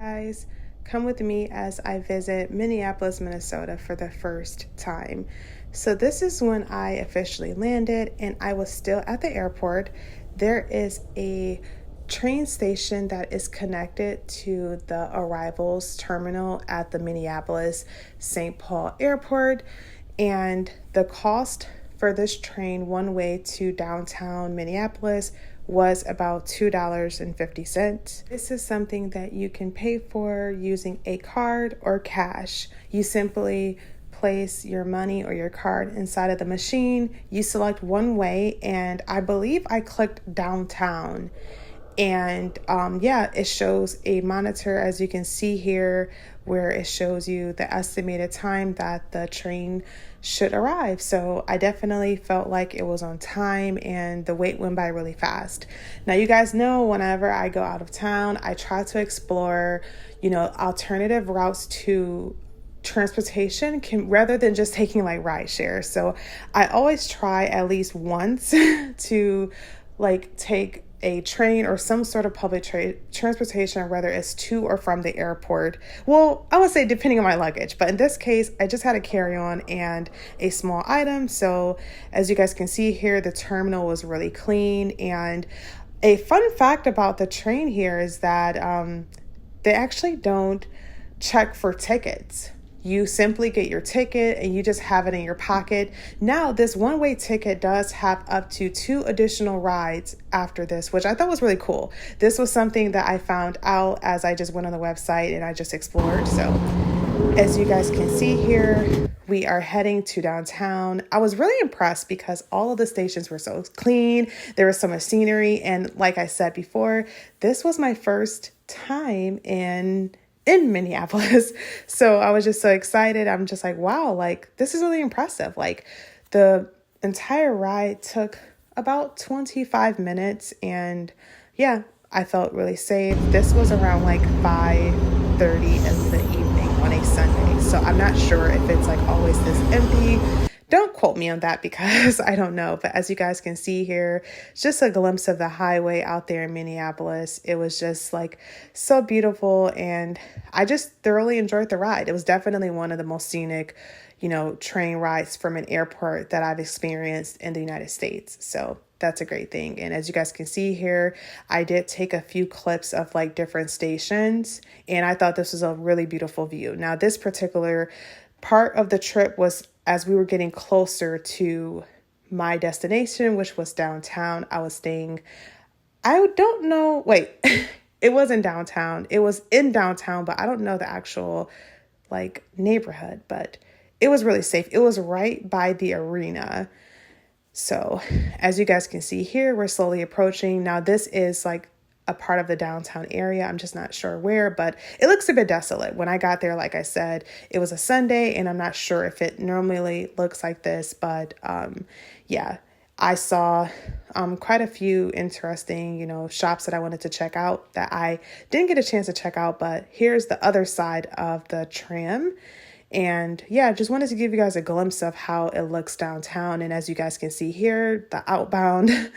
Guys, come with me as I visit Minneapolis, Minnesota for the first time. So this is when I officially landed and I was still at the airport. There is a train station that is connected to the arrivals terminal at the Minneapolis St. Paul airport, and the cost for this train one way to downtown Minneapolis was about $2.50. This is something that you can pay for using a card or cash. You simply place your money or your card inside of the machine. You select one way, and I believe I clicked downtown. And it shows a monitor, as you can see here, where it shows you the estimated time that the train should arrive. So I definitely felt like it was on time and the wait went by really fast. Now, you guys know whenever I go out of town, I try to explore, alternative routes to transportation rather than just taking like rideshare. So I always try at least once to take a train or some sort of public transportation, whether it's to or from the airport. Well, I would say depending on my luggage, but in this case, I just had a carry-on and a small item. So as you guys can see here, the terminal was really clean. And a fun fact about the train here is that they actually don't check for tickets. You simply get your ticket and you just have it in your pocket. Now, this one-way ticket does have up to 2 additional rides after this, which I thought was really cool. This was something that I found out as I just went on the website and I just explored. So as you guys can see here, we are heading to downtown. I was really impressed because all of the stations were so clean. There was so much scenery. And like I said before, this was my first time in Minneapolis. So I was just so excited. I'm just like, wow, this is really impressive. The entire ride took about 25 minutes. And I felt really safe. This was around 5:30 in the evening on a Sunday. So I'm not sure if it's always this empty. Don't quote me on that because I don't know. But as you guys can see here, it's just a glimpse of the highway out there in Minneapolis. It was just so beautiful. And I just thoroughly enjoyed the ride. It was definitely one of the most scenic, train rides from an airport that I've experienced in the United States. So that's a great thing. And as you guys can see here, I did take a few clips of different stations. And I thought this was a really beautiful view. Now, this particular part of the trip was as we were getting closer to my destination, which was downtown. I was staying, I don't know, wait, it wasn't downtown. It was in downtown, but I don't know the actual neighborhood, but it was really safe. It was right by the arena. So as you guys can see here, we're slowly approaching. Now this is a part of the downtown area. I'm just not sure where, but it looks a bit desolate. When I got there, like I said, it was a Sunday and I'm not sure if it normally looks like this, but I saw quite a few interesting, shops that I wanted to check out that I didn't get a chance to check out, but here's the other side of the tram. And just wanted to give you guys a glimpse of how it looks downtown. And as you guys can see here, the outbound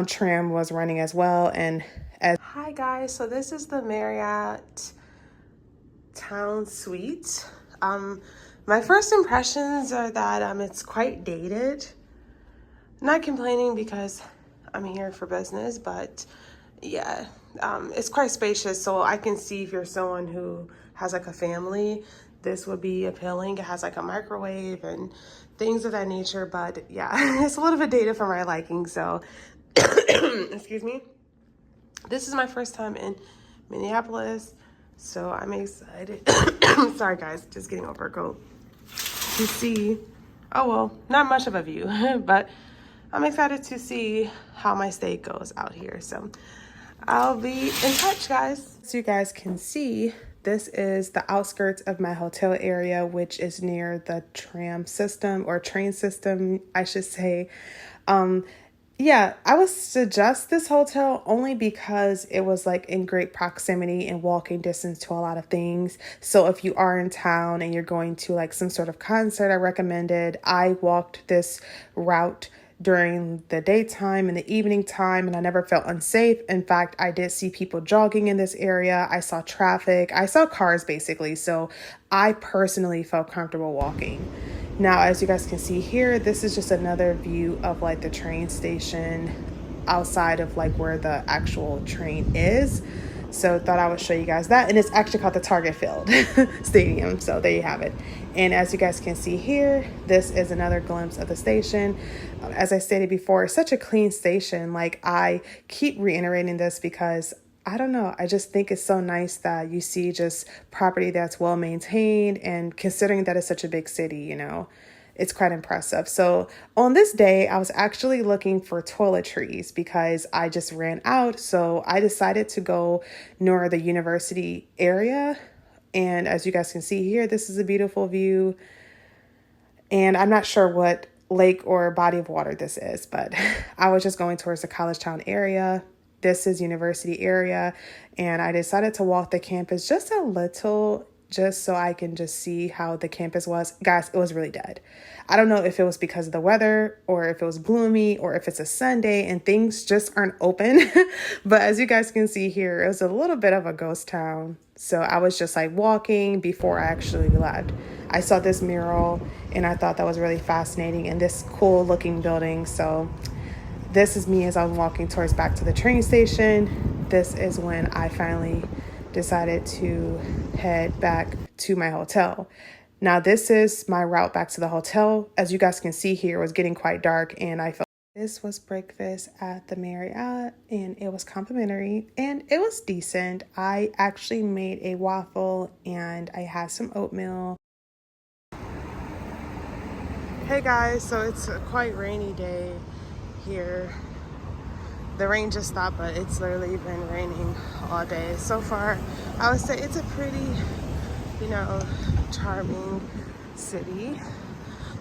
tram was running as well. And hi guys, so this is the Marriott Town Suite. My first impressions are that it's quite dated. Not complaining because I'm here for business, but it's quite spacious. So I can see if you're someone who has a family, this would be appealing. It has a microwave and things of that nature, but it's a little bit dated for my liking. So excuse me. This is my first time in Minneapolis, so I'm excited. Sorry guys, just getting over a cold. To see, not much of a view, but I'm excited to see how my stay goes out here. So I'll be in touch, guys. As you guys can see, this is the outskirts of my hotel area, which is near the tram system or train system, I should say. I would suggest this hotel only because it was in great proximity and walking distance to a lot of things. So if you are in town and you're going to some sort of concert, I recommend it. I walked this route during the daytime and the evening time, and I never felt unsafe. In fact, I did see people jogging in this area. I saw traffic. I saw cars basically. So I personally felt comfortable walking. Now, as you guys can see here, this is just another view of like the train station outside of like where the actual train is. So thought I would show you guys that. And it's actually called the Target Field Stadium. So there you have it. And as you guys can see here, this is another glimpse of the station. As I stated before, it's such a clean station. Like, I keep reiterating this because I don't know, I just think it's so nice that you see just property that's well maintained, and considering that it's such a big city, you know, it's quite impressive. So on this day, I was actually looking for toiletries because I just ran out. So I decided to go near the university area. And as you guys can see here, this is a beautiful view. And I'm not sure what lake or body of water this is, but I was just going towards the college town area. This is university area. And I decided to walk the campus just a little, just so I can just see how the campus was. Guys, it was really dead. I don't know if it was because of the weather or if it was gloomy or if it's a Sunday and things just aren't open. But as you guys can see here, it was a little bit of a ghost town. So I was just like walking before I actually left. I saw this mural and I thought that was really fascinating and this cool looking building. So this is me as I'm walking towards back to the train station. This is when I finally decided to head back to my hotel. Now, this is my route back to the hotel. As you guys can see here, it was getting quite dark and I felt this was breakfast at the Marriott and it was complimentary and it was decent. I actually made a waffle and I had some oatmeal. Hey guys, so it's a quite rainy day here. The rain just stopped, but it's literally been raining all day. So far, I would say it's a pretty, you know, charming city.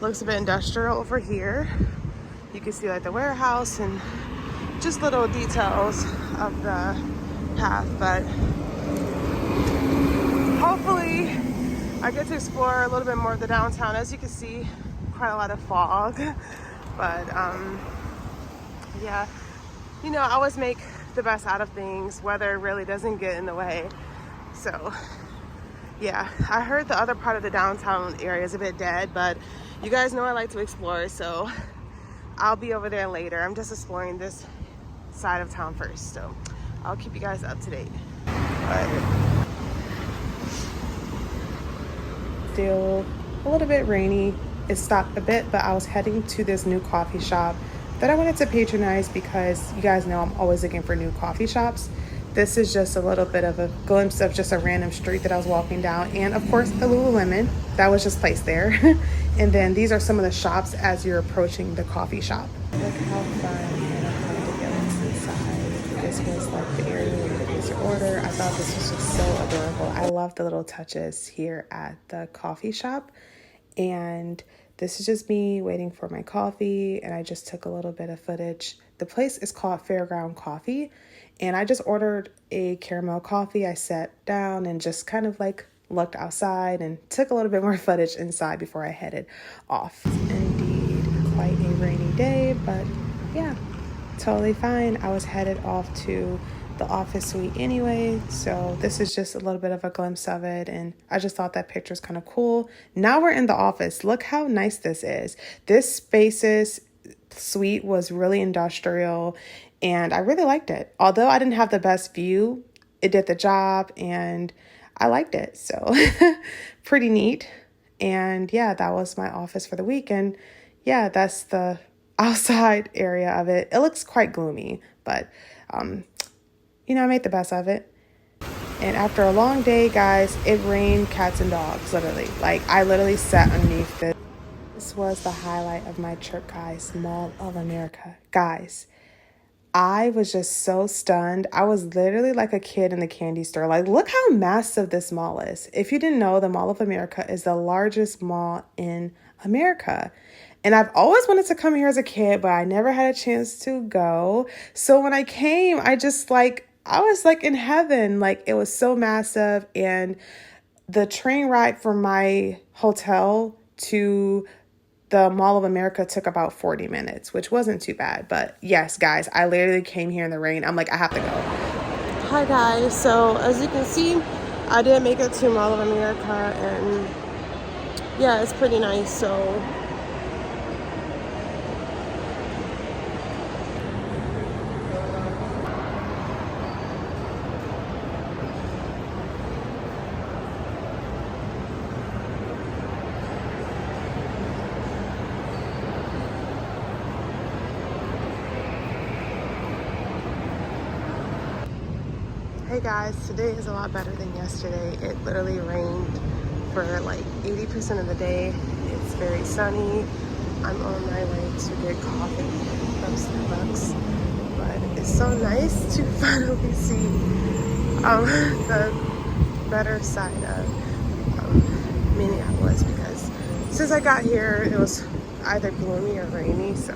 Looks a bit industrial over here. You can see like the warehouse and just little details of the path, but hopefully I get to explore a little bit more of the downtown. As you can see, quite a lot of fog, but yeah. You know, I always make the best out of things. Weather really doesn't get in the way. So, yeah, I heard the other part of the downtown area is a bit dead, but you guys know I like to explore, so I'll be over there later. I'm just exploring this side of town first, so I'll keep you guys up to date. But still a little bit rainy. It stopped a bit, but I was heading to this new coffee shop that I wanted to patronize because you guys know I'm always looking for new coffee shops. This is just a little bit of a glimpse of just a random street that I was walking down, and of course the Lululemon that was just placed there. And then these are some of the shops as you're approaching the coffee shop. Look how fun and how to get inside. This was like the area where you could place your order. I thought this was just so adorable. I love the little touches here at the coffee shop. And this is just me waiting for my coffee, and I just took a little bit of footage. The place is called Fairground Coffee, and I just ordered a caramel coffee. I sat down and just kind of like looked outside and took a little bit more footage inside before I headed off. Indeed, quite a rainy day, but yeah, totally fine. I was headed off to the office suite anyway, so this is just a little bit of a glimpse of it, and I just thought that picture is kind of cool. Now we're in the office. Look how nice this is. This spacious suite was really industrial and I really liked it. Although I didn't have the best view, it did the job and I liked it. So pretty neat. And yeah, that was my office for the week. And yeah, that's the outside area of it. It looks quite gloomy, but you know, I made the best of it. And after a long day, guys, it rained cats and dogs, literally. Like, I literally sat underneath this. This was the highlight of my trip, guys. Mall of America. Guys, I was just so stunned. I was literally like a kid in the candy store. Like, look how massive this mall is. If you didn't know, the Mall of America is the largest mall in America. And I've always wanted to come here as a kid, but I never had a chance to go. So when I came, I was like in heaven. Like, it was so massive. And the train ride from my hotel to the Mall of America took about 40 minutes, which wasn't too bad. But yes, guys, I literally came here in the rain. I'm like, I have to go. Hi, guys. So as you can see, I did make it to Mall of America, and yeah, it's pretty nice. So hey guys, today is a lot better than yesterday. It literally rained for like 80% of the day. It's very sunny. I'm on my way to get coffee from Starbucks. But it's so nice to finally see the better side of Minneapolis, because since I got here, it was either gloomy or rainy. So